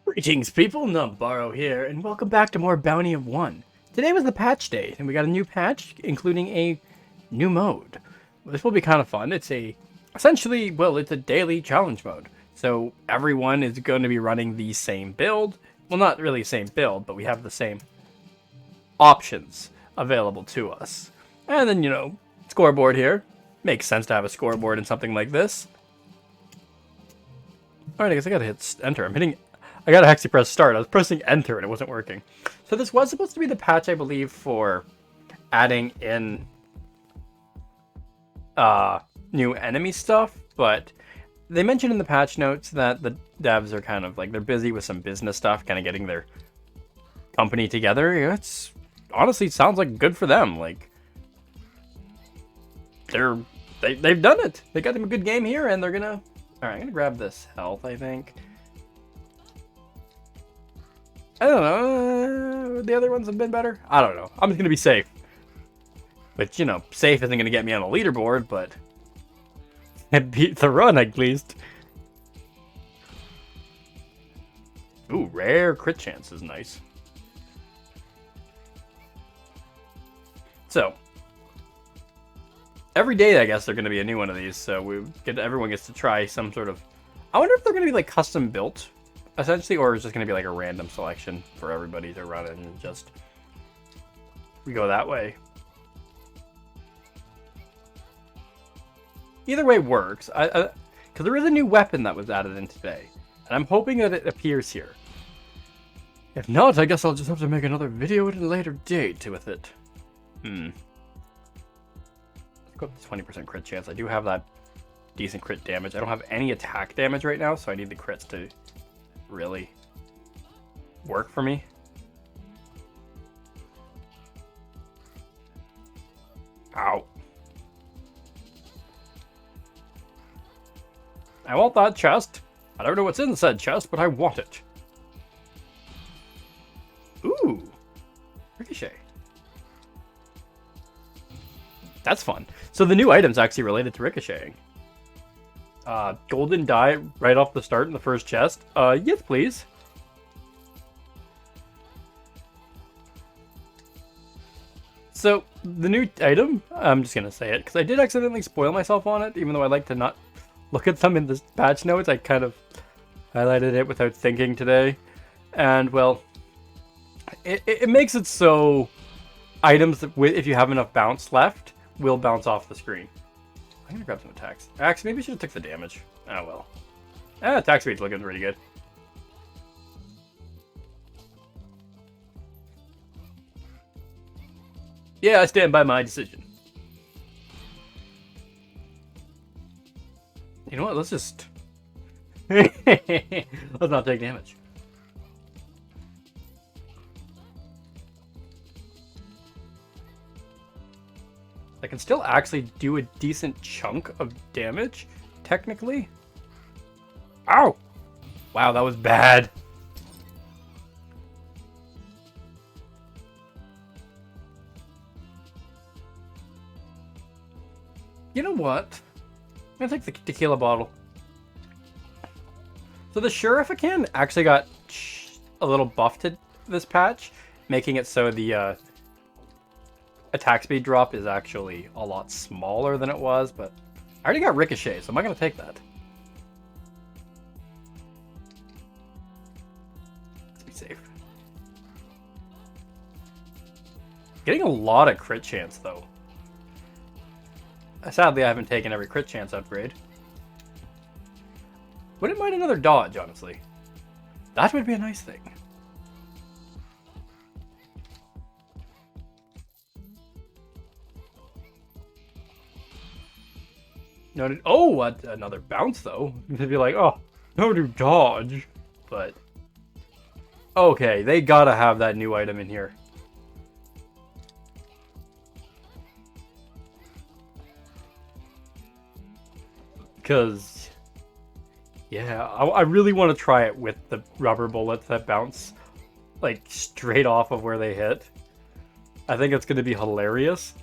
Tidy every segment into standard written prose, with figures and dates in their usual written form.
Greetings, people. Numbaro here, and welcome back to more Bounty of One. Today was the patch day, and we got a new patch, including a new mode. This will be kind of fun. It's essentially, it's a daily challenge mode. So everyone is going to be running the same build. Well, not really the same build, but we have the same options available to us. And then, scoreboard here. Makes sense to have a scoreboard in something like this. Alright, I guess I gotta hit enter. I gotta actually press start. I was pressing enter and it wasn't working. So this was supposed to be the patch, I believe, for adding in new enemy stuff, but they mentioned in the patch notes that the devs are kind of like, they're busy with some business stuff, kind of getting their company together. It's honestly sounds like good for them. Like they've done it. They got them a good game here, and they're gonna. All right, I'm gonna grab this health, I think. I don't know. The other ones have been better. I don't know. I'm just gonna be safe. But safe isn't gonna get me on the leaderboard, but it beat the run at least. Ooh, rare crit chance is nice. So every day, I guess, they're gonna be a new one of these. So everyone gets to try some sort of. I wonder if they're gonna be like custom built, essentially, or is just gonna be like a random selection for everybody to run it and just we go that way. Either way works. Because there is a new weapon that was added in today, and I'm hoping that it appears here. If not, I guess I'll just have to make another video at a later date with it. Let's go up to 20% crit chance. I do have that decent crit damage. I don't have any attack damage right now, so I need the crits to really work for me. Ow. I want that chest. I don't know what's in said chest, but I want it. Ooh. Ricochet. That's fun. So the new item's actually related to ricocheting. Golden dye right off the start in the first chest. Yes, please. So the new item, I'm just gonna say it because I did accidentally spoil myself on it, even though I like to not look at them in the patch notes. I kind of highlighted it without thinking today, and well, it makes it so items that if you have enough bounce left will bounce off the screen. I'm gonna grab some attacks. Actually, maybe I should have took the damage. Oh well. Attack speed's looking pretty good. Yeah, I stand by my decision. You know what? Let's just let's not take damage. I can still actually do a decent chunk of damage, technically. Ow! Wow, that was bad. You know what? I'm gonna take the tequila bottle. So the Shuriken actually got a little buff to this patch, making it so the attack speed drop is actually a lot smaller than it was, but I already got Ricochet, so I'm not going to take that. Let's be safe. Getting a lot of crit chance, though. Sadly, I haven't taken every crit chance upgrade. Wouldn't mind another dodge, honestly. That would be a nice thing. Oh, another bounce, though. They'd be like, oh, no do dodge. But, okay, they gotta have that new item in here. Because, yeah, I really want to try it with the rubber bullets that bounce, like, straight off of where they hit. I think it's going to be hilarious.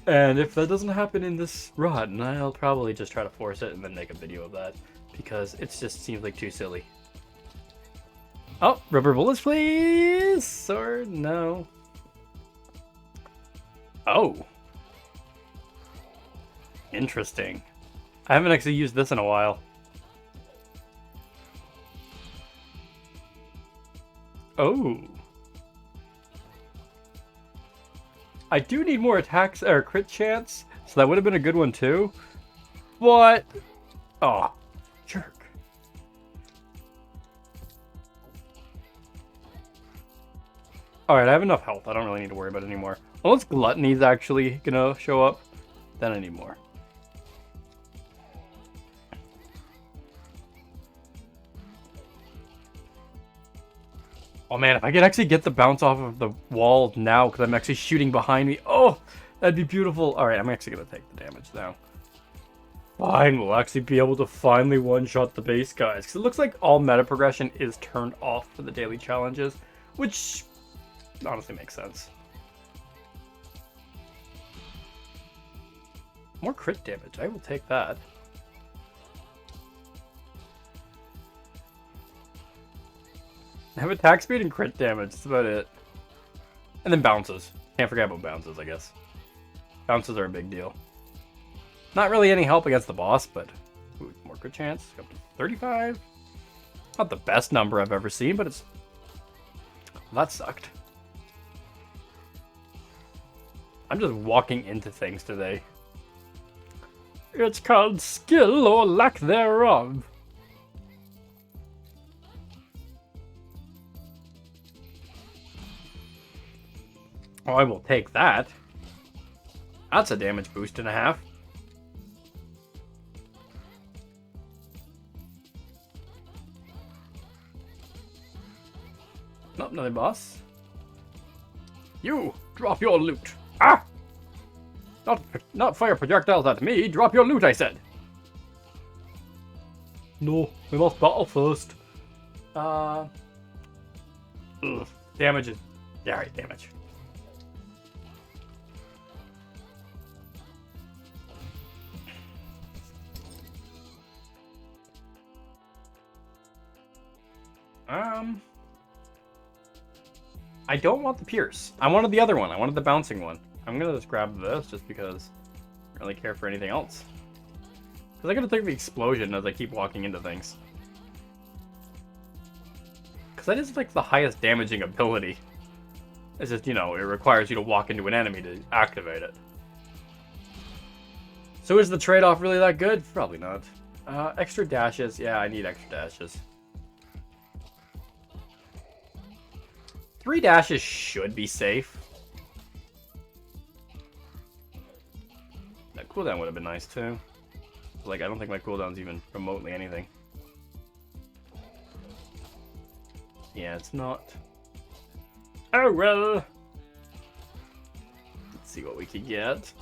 And if that doesn't happen in this run, I'll probably just try to force it and then make a video of that. Because it just seems like too silly. Oh, rubber bullets, please! Or no? Oh. Interesting. I haven't actually used this in a while. Oh. I do need more attacks or crit chance, so that would have been a good one too. But... Oh, jerk. Alright, I have enough health. I don't really need to worry about it anymore. Unless Gluttony's actually gonna show up, then I need more. Oh man, if I could actually get the bounce off of the wall now, because I'm actually shooting behind me. Oh, that'd be beautiful. Alright, I'm actually gonna take the damage now. Fine, we'll actually be able to finally one-shot the base guys. Because it looks like all meta progression is turned off for the daily challenges, which honestly makes sense. More crit damage, I will take that. I have attack speed and crit damage, that's about it. And then bounces. Can't forget about bounces, I guess. Bounces are a big deal. Not really any help against the boss, but ooh, more crit chance. Up to 35. Not the best number I've ever seen, but it's... Well, that sucked. I'm just walking into things today. It's called skill or lack thereof. Oh, I will take that. That's a damage boost and a half. Nope, another boss. You, drop your loot. Ah! Not fire projectiles at me. Drop your loot, I said. No, we must battle first. Ugh. Damage is... Yeah, right, damage. I don't want the pierce. I wanted the other one. I wanted the bouncing one. I'm gonna just grab this just because I don't really care for anything else. Because I gotta take the explosion as I keep walking into things. Because that is like the highest damaging ability. It's just, you know, it requires you to walk into an enemy to activate it. So is the trade-off really that good? Probably not. Extra dashes. Yeah, I need extra dashes. 3 dashes should be safe. That cooldown would have been nice too. Like, I don't think my cooldown's even remotely anything. Yeah, it's not. Oh well. Let's see what we can get.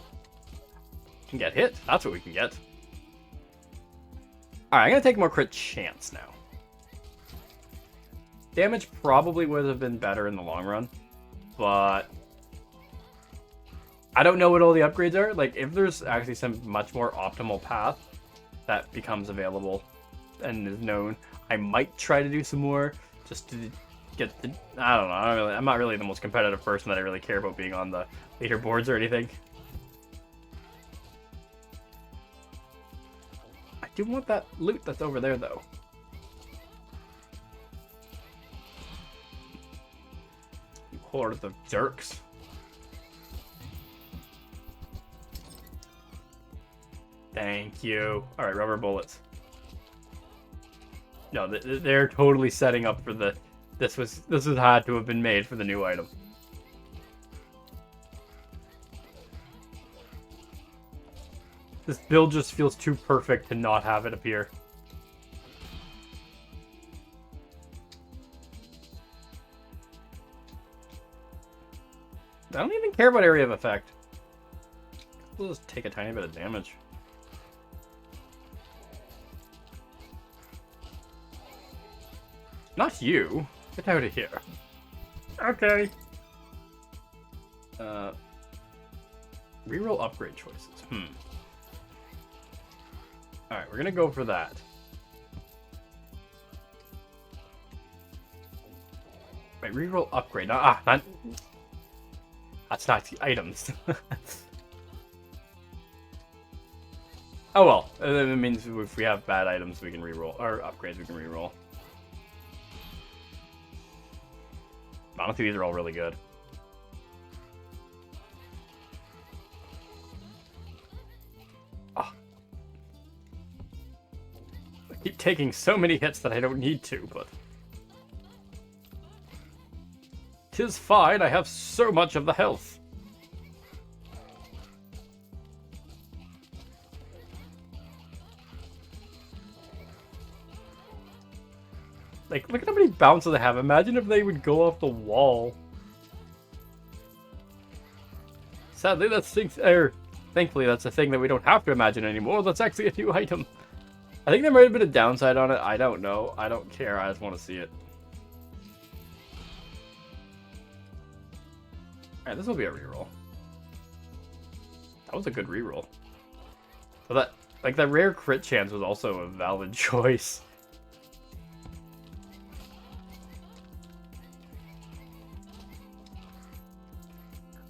Can get hit. That's what we can get. Alright, I'm gonna take more crit chance now. Damage probably would have been better in the long run, but I don't know what all the upgrades are. Like, if there's actually some much more optimal path that becomes available and is known, I might try to do some more just to get the... I don't know. I'm not really the most competitive person that I really care about being on the leaderboards or anything. I do want that loot that's over there, though. Horde of jerks. Thank you. Alright, rubber bullets. No, they're totally setting up for the... This was had to have been made for the new item. This build just feels too perfect to not have it appear. I don't even care about area of effect. We'll just take a tiny bit of damage. Not you. Get out of here. Okay. Reroll upgrade choices. Alright, we're gonna go for that. Wait, reroll upgrade. Not. That's not the items. Oh well. It means if we have bad items, we can reroll. Or upgrades, we can reroll. Honestly, these are all really good. Oh. I keep taking so many hits that I don't need to, but... 'Tis fine, I have so much of the health. Like, look at how many bounces they have. Imagine if they would go off the wall. Sadly, thankfully, that's a thing that we don't have to imagine anymore. That's actually a new item. I think there might have been a downside on it. I don't know. I don't care. I just want to see it. Alright, this will be a reroll. That was a good reroll. So that rare crit chance was also a valid choice.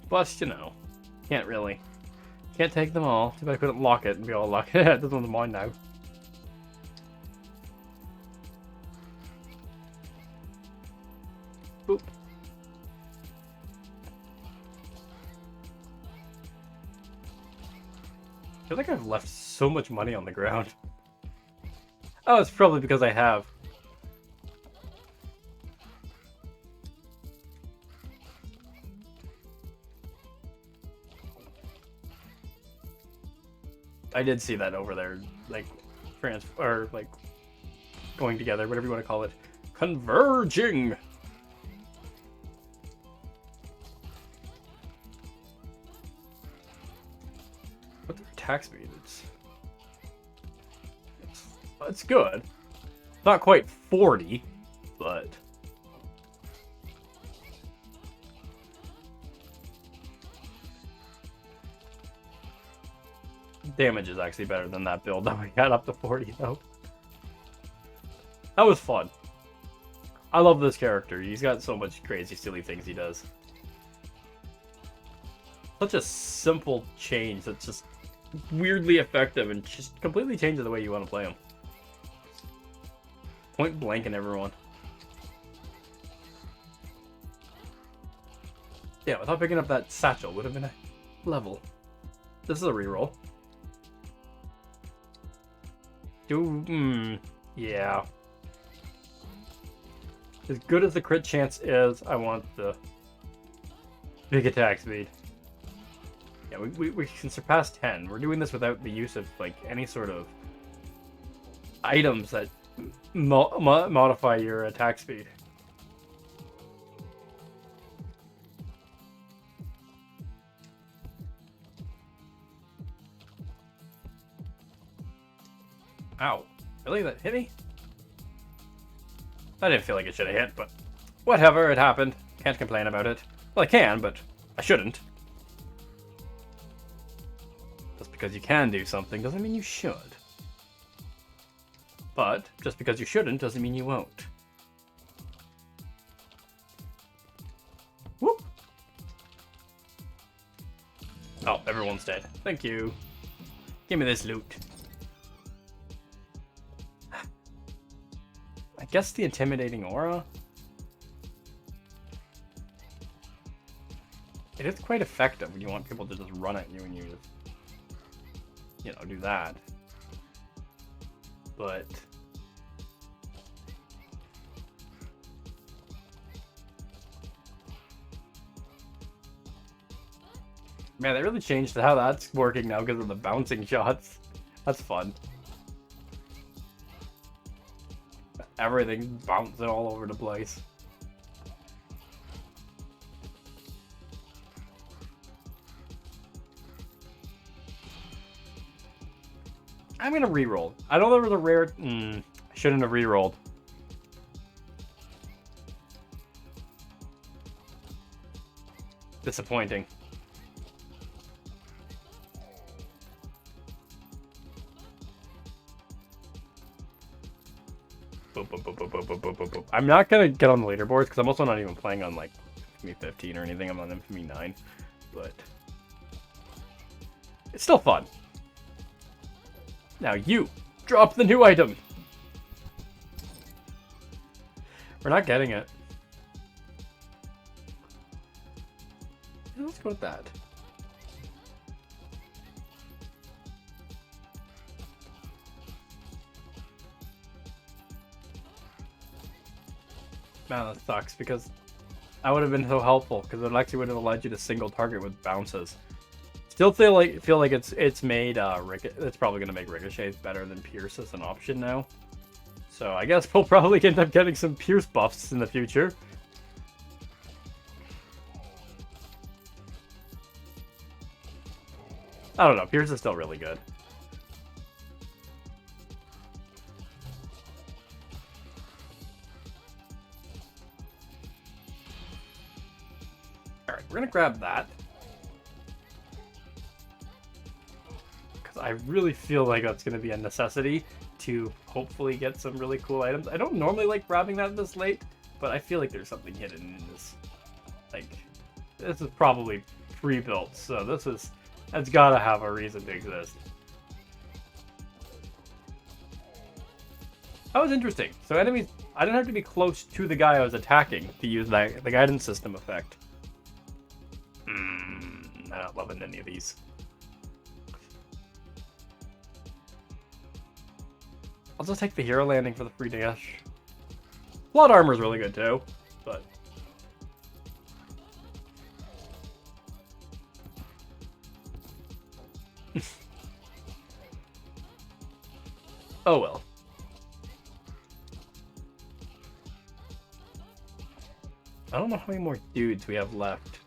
But, you know, can't take them all. Too bad I couldn't lock it and be all lucky. This one's mine now. Boop. I feel like I've left so much money on the ground. Oh, it's probably because I have. I did see that over there, like, like, going together, whatever you want to call it. Converging! What's their attack speed? It's good. Not quite 40, but... Damage is actually better than that build that we got up to 40, though. That was fun. I love this character. He's got so much crazy, silly things he does. Such a simple change that's just weirdly effective and just completely changes the way you want to play him. Point blank and everyone. Yeah, without picking up that satchel would have been a level. This is a reroll. Yeah. As good as the crit chance is, I want the big attack speed. Yeah, we can surpass 10. We're doing this without the use of, like, any sort of items that modify your attack speed. Ow. Really? That hit me? I didn't feel like it should have hit, but whatever, it happened. Can't complain about it. Well, I can, but I shouldn't. Just because you can do something doesn't mean you should. But just because you shouldn't doesn't mean you won't. Whoop! Oh, everyone's dead. Thank you. Give me this loot. I guess the intimidating aura? It is quite effective when you want people to just run at you and you just, you know, do that. But... man, they really changed how that's working now because of the bouncing shots. That's fun. Everything bouncing all over the place. I'm gonna reroll. I know there was a rare... I shouldn't have rerolled. Disappointing. Boop, boop, boop, I'm not gonna get on the leaderboards because I'm also not even playing on like Infamy 15 or anything. I'm on Infamy 9, but it's still fun. Now you drop the new item. We're not getting it. Let's go with that. Man, that sucks because that would have been so helpful because it actually would have allowed you to single target with bounces. Still feel like it's made it's probably gonna make Ricochet better than Pierce as an option now. So I guess we'll probably end up getting some Pierce buffs in the future. I don't know, Pierce is still really good. Alright, we're gonna grab that. Because I really feel like that's gonna be a necessity to hopefully get some really cool items. I don't normally like grabbing that this late, but I feel like there's something hidden in this. Like, this is probably pre-built, so that's gotta have a reason to exist. That was interesting. So enemies, I didn't have to be close to the guy I was attacking to use the guidance system effect. I'm not loving any of these. I'll just take the hero landing for the free dash. Blood armor is really good too, but oh well. I don't know how many more dudes we have left.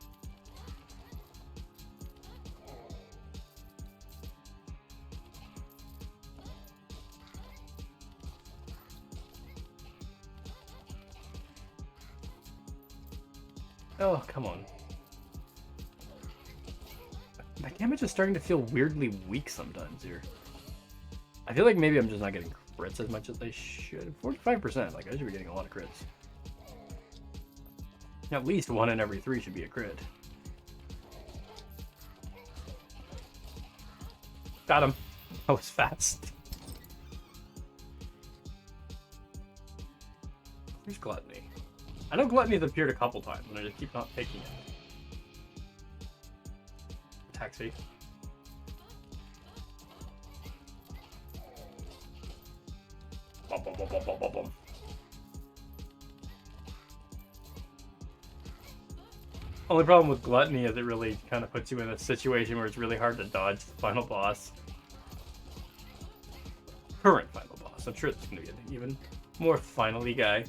Oh, come on. My damage is starting to feel weirdly weak sometimes here. I feel like maybe I'm just not getting crits as much as I should. 45%, like I should be getting a lot of crits. At least 1 in every 3 should be a crit. Got him. That was fast. Here's Gluttony. I know Gluttony's appeared a couple times, and I just keep not taking it. Attack speed. Bum, bum, bum, bum, bum, bum, bum. Only problem with Gluttony is it really kind of puts you in a situation where it's really hard to dodge the final boss. Current final boss. I'm sure it's going to be an even more finally guy.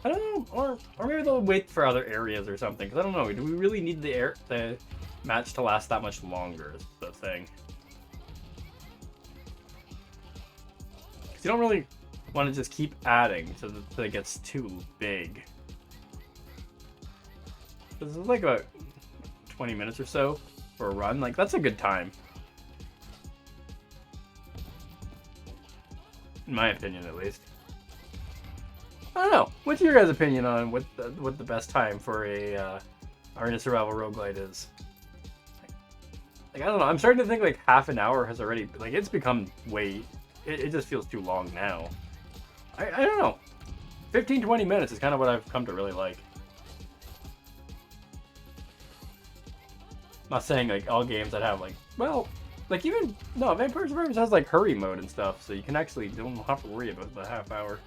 I don't know, or maybe they'll wait for other areas or something. Because I don't know, do we really need the match to last that much longer? Is the thing. Because you don't really want to just keep adding so that it gets too big. This is like about 20 minutes or so for a run. Like, that's a good time. In my opinion, at least. I don't know. What's your guys' opinion on what the best time for a arena survival roguelite is? Like, I don't know. I'm starting to think like half an hour has already, like, it's become way. It just feels too long now. I don't know. 15-20 minutes is kind of what I've come to really like. I'm not saying like all games that have like, well, like even no, Vampire Survivors has like hurry mode and stuff, so you can actually don't have to worry about the half hour.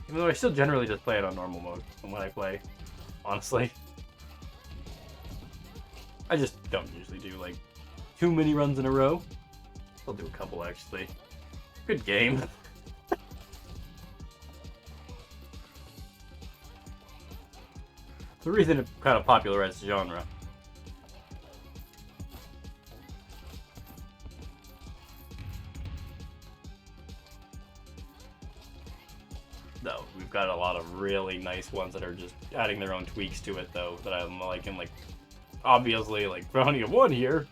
Even though I still generally just play it on normal mode when I play, honestly. I just don't usually do like too many runs in a row. I'll do a couple actually. Good game. The reason it kind of popularized the genre. Though we've got a lot of really nice ones that are just adding their own tweaks to it, though, that I'm liking. Like, obviously, like Brownie of One here.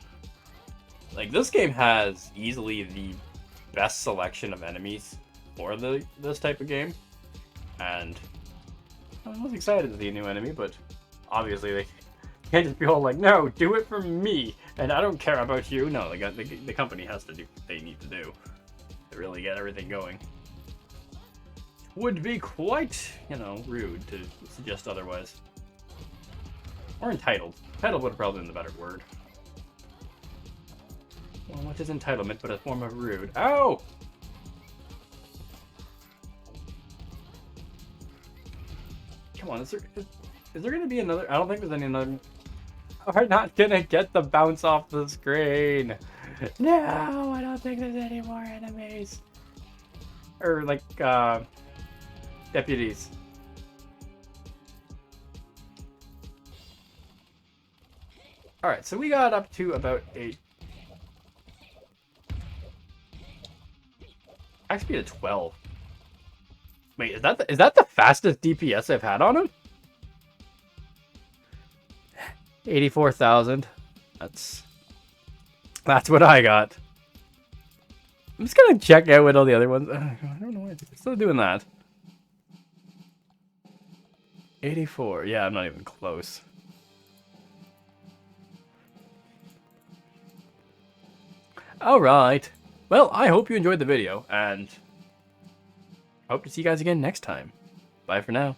Like, this game has easily the best selection of enemies for this type of game. And I was excited to see a new enemy, but obviously they can't just be all like, no, do it for me, and I don't care about you. No, the company has to do what they need to do to really get everything going. Would be quite, rude to suggest otherwise. Or entitled. Entitled would have probably been the better word. Well, what is entitlement but a form of rude? Ow! Come on, is there gonna be another? I don't think there's any another. We're not gonna get the bounce off the screen. No, I don't think there's any more enemies. Or like, deputies. Alright, so we got up to about 8. XP to 12. Wait, is that the fastest DPS I've had on him? 84,000. That's what I got. I'm just gonna check out what all the other ones. I don't know why it's still doing that. 84. Yeah, I'm not even close. Alright. Well, I hope you enjoyed the video, and I hope to see you guys again next time. Bye for now.